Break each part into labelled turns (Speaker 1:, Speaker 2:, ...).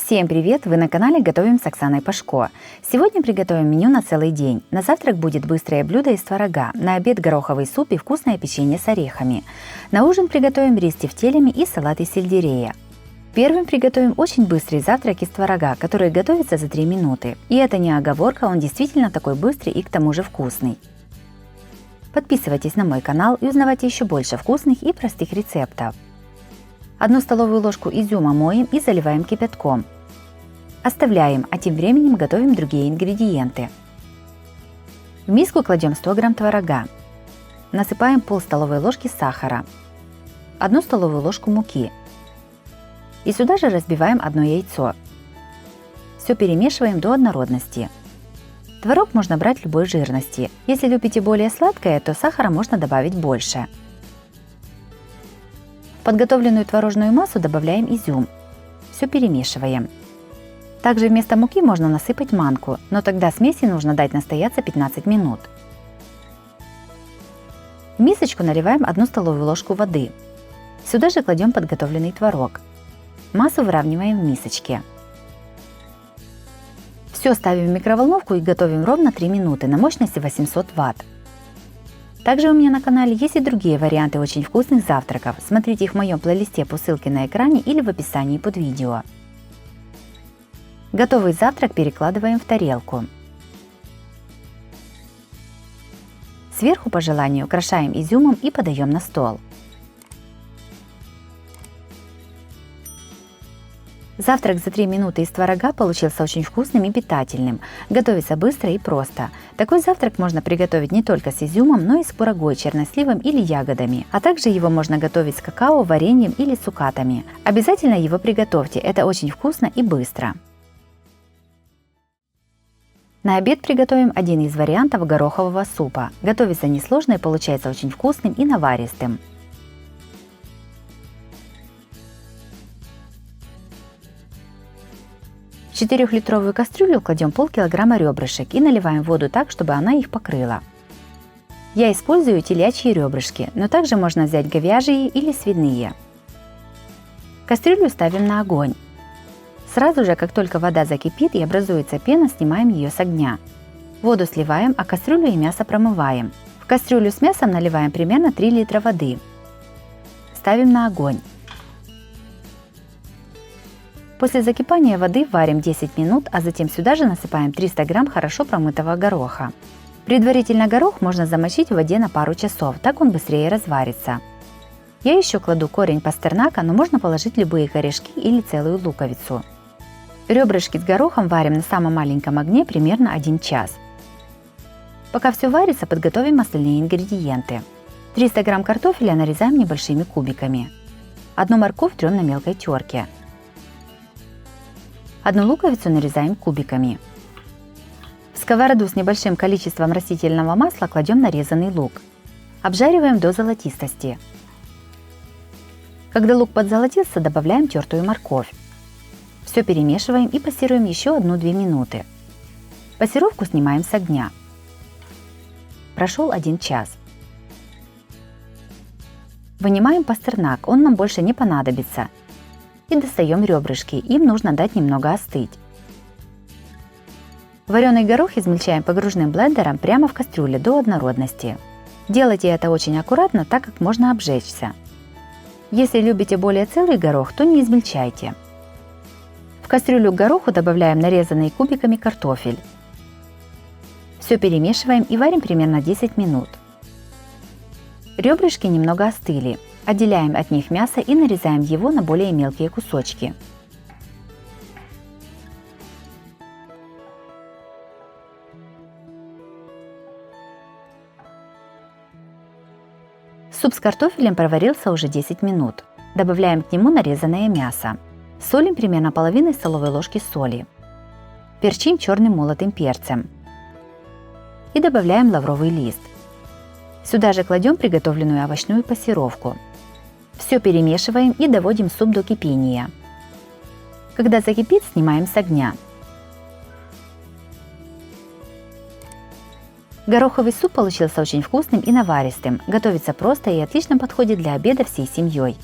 Speaker 1: Всем привет! Вы на канале Готовим с Оксаной Пашко. Сегодня приготовим меню на целый день. На завтрак будет быстрое блюдо из творога, на обед гороховый суп и вкусное печенье с орехами. На ужин приготовим рис с тефтелями и салат из сельдерея. Первым приготовим очень быстрый завтрак из творога, который готовится за 3 минуты. И это не оговорка, он действительно такой быстрый и к тому же вкусный. Подписывайтесь на мой канал и узнавайте еще больше вкусных и простых рецептов. 1 столовую ложку изюма моем и заливаем кипятком. Оставляем, а тем временем готовим другие ингредиенты. В миску кладем 100 грамм творога. Насыпаем пол столовой ложки сахара, 1 столовую ложку муки. И сюда же разбиваем 1 яйцо. Все перемешиваем до однородности. Творог можно брать любой жирности. Если любите более сладкое, то сахара можно добавить больше. В подготовленную творожную массу добавляем изюм. Все перемешиваем. Также вместо муки можно насыпать манку, но тогда смеси нужно дать настояться 15 минут. В мисочку наливаем 1 столовую ложку воды. Сюда же кладем подготовленный творог. Массу выравниваем в мисочке. Все ставим в микроволновку и готовим ровно 3 минуты на мощности 800 Вт. Также у меня на канале есть и другие варианты очень вкусных завтраков. Смотрите их в моем плейлисте по ссылке на экране или в описании под видео. Готовый завтрак перекладываем в тарелку. Сверху по желанию украшаем изюмом и подаем на стол. Завтрак за 3 минуты из творога получился очень вкусным и питательным. Готовится быстро и просто. Такой завтрак можно приготовить не только с изюмом, но и с курагой, черносливом или ягодами. А также его можно готовить с какао, вареньем или цукатами. Обязательно его приготовьте, это очень вкусно и быстро. На обед приготовим один из вариантов горохового супа. Готовится несложно и получается очень вкусным и наваристым. В 4-литровую кастрюлю кладем полкилограмма ребрышек и наливаем воду так, чтобы она их покрыла. Я использую телячьи ребрышки, но также можно взять говяжьи или свиные. Кастрюлю ставим на огонь. Сразу же, как только вода закипит и образуется пена, снимаем ее с огня. Воду сливаем, а кастрюлю и мясо промываем. В кастрюлю с мясом наливаем примерно 3 литра воды. Ставим на огонь. После закипания воды варим 10 минут, а затем сюда же насыпаем 300 грамм хорошо промытого гороха. Предварительно горох можно замочить в воде на пару часов, так он быстрее разварится. Я еще кладу корень пастернака, но можно положить любые корешки или целую луковицу. Ребрышки с горохом варим на самом маленьком огне примерно 1 час. Пока все варится, подготовим остальные ингредиенты. 300 грамм картофеля нарезаем небольшими кубиками. 1 морковь трем на мелкой терке. 1 луковицу нарезаем кубиками. В сковороду с небольшим количеством растительного масла кладем нарезанный лук. Обжариваем до золотистости. Когда лук подзолотился, добавляем тертую морковь. Все перемешиваем и пассируем еще 1-2 минуты. Пассировку снимаем с огня. Прошел 1 час. Вынимаем пастернак, он нам больше не понадобится. И достаем ребрышки, им нужно дать немного остыть. Вареный горох измельчаем погружным блендером прямо в кастрюле до однородности. Делайте это очень аккуратно, так как можно обжечься. Если любите более целый горох, то не измельчайте. В кастрюлю к гороху добавляем нарезанный кубиками картофель. Все перемешиваем и варим примерно 10 минут. Ребрышки немного остыли. Отделяем от них мясо и нарезаем его на более мелкие кусочки. Суп с картофелем проварился уже 10 минут. Добавляем к нему нарезанное мясо. Солим примерно половиной столовой ложки соли. Перчим черным молотым перцем. И добавляем лавровый лист. Сюда же кладем приготовленную овощную пассировку. Все перемешиваем и доводим суп до кипения. Когда закипит, снимаем с огня. Гороховый суп получился очень вкусным и наваристым. Готовится просто и отлично подходит для обеда всей семьей.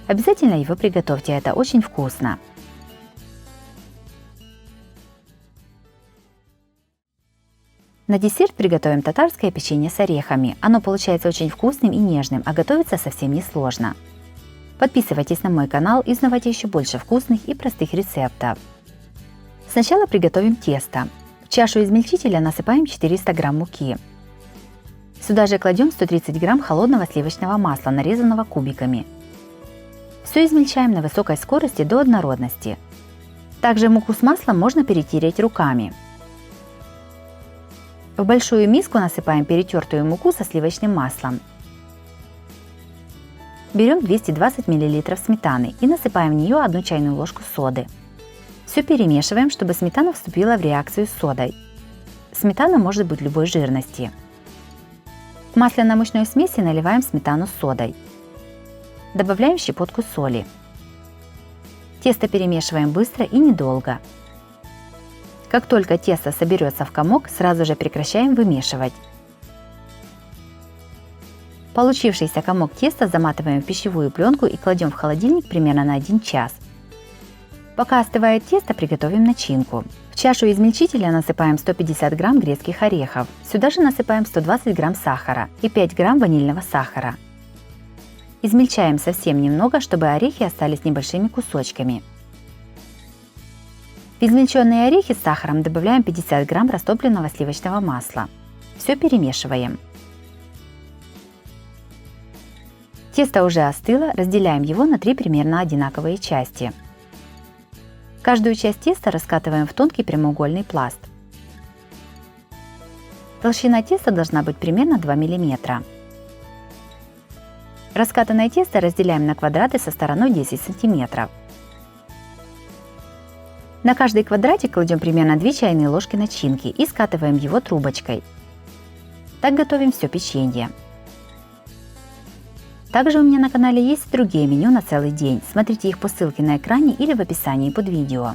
Speaker 1: Обязательно его приготовьте, это очень вкусно. На десерт приготовим татарское печенье с орехами. Оно получается очень вкусным и нежным, а готовится совсем несложно. Подписывайтесь на мой канал и узнавайте еще больше вкусных и простых рецептов. Сначала приготовим тесто. В чашу измельчителя насыпаем 400 грамм муки. Сюда же кладем 130 грамм холодного сливочного масла, нарезанного кубиками. Все измельчаем на высокой скорости до однородности. Также муку с маслом можно перетереть руками. В большую миску насыпаем перетертую муку со сливочным маслом. Берем 220 мл сметаны и насыпаем в нее 1 чайную ложку соды. Все перемешиваем, чтобы сметана вступила в реакцию с содой. Сметана может быть любой жирности. В масляно-мучной смеси наливаем сметану с содой. Добавляем щепотку соли. Тесто перемешиваем быстро и недолго. Как только тесто соберется в комок, сразу же прекращаем вымешивать. Получившийся комок теста заматываем в пищевую пленку и кладем в холодильник примерно на 1 час. Пока остывает тесто, приготовим начинку. В чашу измельчителя насыпаем 150 грамм грецких орехов. Сюда же насыпаем 120 грамм сахара и 5 грамм ванильного сахара. Измельчаем совсем немного, чтобы орехи остались небольшими кусочками. В измельченные орехи с сахаром добавляем 50 грамм растопленного сливочного масла. Все перемешиваем. Тесто уже остыло, разделяем его на 3 примерно одинаковые части. Каждую часть теста раскатываем в тонкий прямоугольный пласт. Толщина теста должна быть примерно 2 мм. Раскатанное тесто разделяем на квадраты со стороной 10 см. На каждый квадратик кладем примерно 2 чайные ложки начинки и скатываем его трубочкой. Так готовим все печенье. Также у меня на канале есть другие меню на целый день. Смотрите их по ссылке на экране или в описании под видео.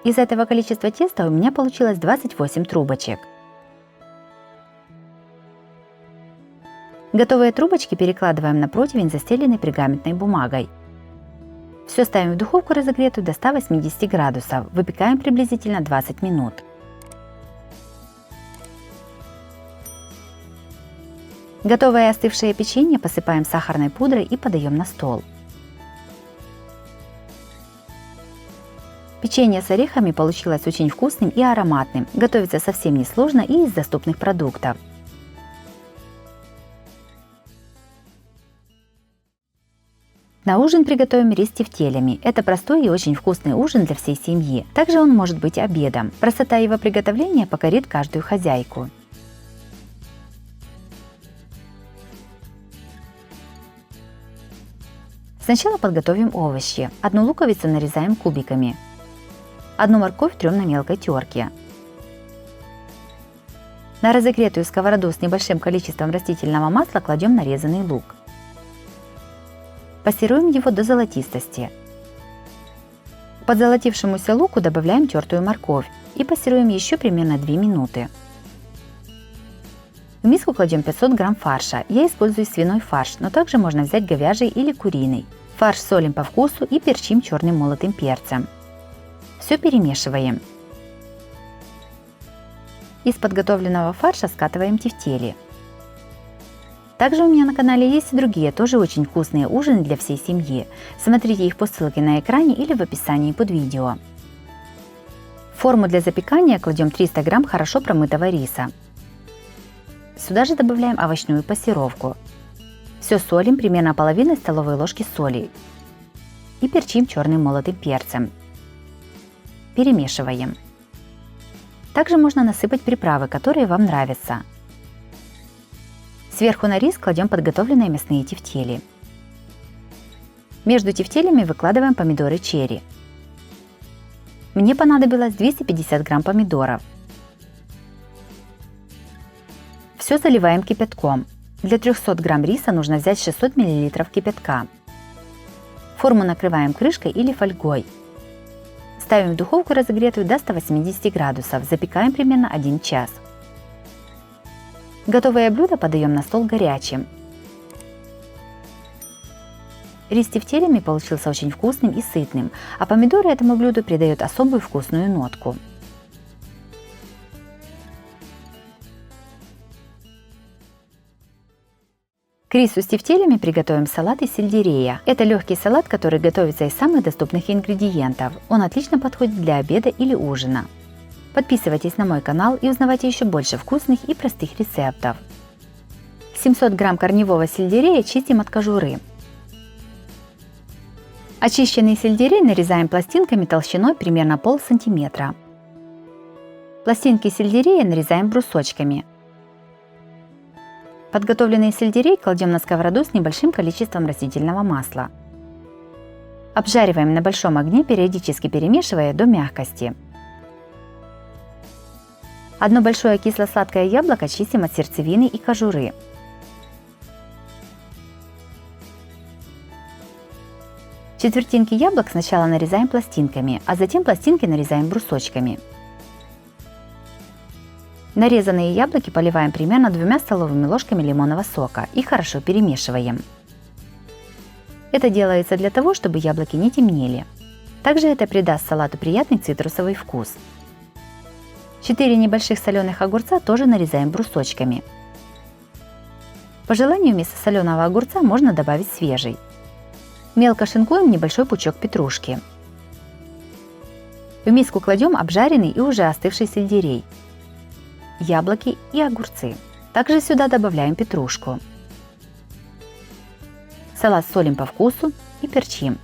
Speaker 1: Из этого количества теста у меня получилось 28 трубочек. Готовые трубочки перекладываем на противень, застеленный пергаментной бумагой. Все ставим в духовку разогретую до 180 градусов. Выпекаем приблизительно 20 минут. Готовое остывшее печенье посыпаем сахарной пудрой и подаем на стол. Печенье с орехами получилось очень вкусным и ароматным. Готовится совсем несложно и из доступных продуктов. На ужин приготовим рис с тефтелями. Это простой и очень вкусный ужин для всей семьи. Также он может быть обедом. Простота его приготовления покорит каждую хозяйку. Сначала подготовим овощи. 1 луковицу нарезаем кубиками. 1 морковь трем на мелкой терке. На разогретую сковороду с небольшим количеством растительного масла кладем нарезанный лук. Пассируем его до золотистости. К подзолотившемуся луку добавляем тертую морковь и пассируем еще примерно 2 минуты. В миску кладем 500 грамм фарша. Я использую свиной фарш, но также можно взять говяжий или куриный. Фарш солим по вкусу и перчим черным молотым перцем. Все перемешиваем. Из подготовленного фарша скатываем тефтели. Также у меня на канале есть и другие, тоже очень вкусные ужины для всей семьи. Смотрите их по ссылке на экране или в описании под видео. В форму для запекания кладем 300 грамм хорошо промытого риса. Сюда же добавляем овощную пассировку. Все солим примерно половиной столовой ложки соли и перчим черным молотым перцем. Перемешиваем. Также можно насыпать приправы, которые вам нравятся. Сверху на рис кладем подготовленные мясные тефтели. Между тефтелями выкладываем помидоры черри. Мне понадобилось 250 грамм помидоров. Все заливаем кипятком. Для 300 грамм риса нужно взять 600 мл кипятка. Форму накрываем крышкой или фольгой. Ставим в духовку разогретую до 180 градусов. Запекаем примерно 1 час. Готовое блюдо подаем на стол горячим. Рис с тефтелями получился очень вкусным и сытным, а помидоры этому блюду придают особую вкусную нотку. Рису с тефтелями приготовим салат из сельдерея. Это легкий салат, который готовится из самых доступных ингредиентов. Он отлично подходит для обеда или ужина. Подписывайтесь на мой канал и узнавайте еще больше вкусных и простых рецептов. 700 грамм корневого сельдерея чистим от кожуры. Очищенный сельдерей нарезаем пластинками толщиной примерно полсантиметра. Пластинки сельдерея нарезаем брусочками. Подготовленный сельдерей кладем на сковороду с небольшим количеством растительного масла. Обжариваем на большом огне, периодически перемешивая до мягкости. Одно большое кисло-сладкое яблоко чистим от сердцевины и кожуры. Четвертинки яблок сначала нарезаем пластинками, а затем пластинки нарезаем брусочками. Нарезанные яблоки поливаем примерно 2 столовыми ложками лимонного сока и хорошо перемешиваем. Это делается для того, чтобы яблоки не темнели. Также это придаст салату приятный цитрусовый вкус. 4 небольших соленых огурца тоже нарезаем брусочками. По желанию вместо соленого огурца можно добавить свежий. Мелко шинкуем небольшой пучок петрушки. В миску кладем обжаренный и уже остывший сельдерей, яблоки и огурцы. Также сюда добавляем петрушку. Салат солим по вкусу и перчим.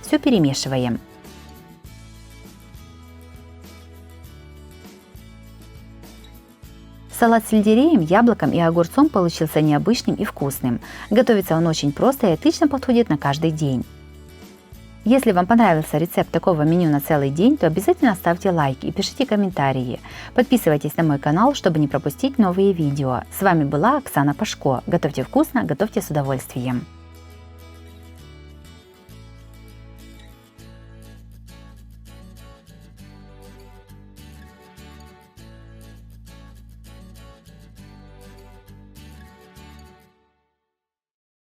Speaker 1: Все перемешиваем. Салат с сельдереем, яблоком и огурцом получился необычным и вкусным. Готовится он очень просто и отлично подходит на каждый день. Если вам понравился рецепт такого меню на целый день, то обязательно ставьте лайк и пишите комментарии. Подписывайтесь на мой канал, чтобы не пропустить новые видео. С вами была Оксана Пашко. Готовьте вкусно, готовьте с удовольствием.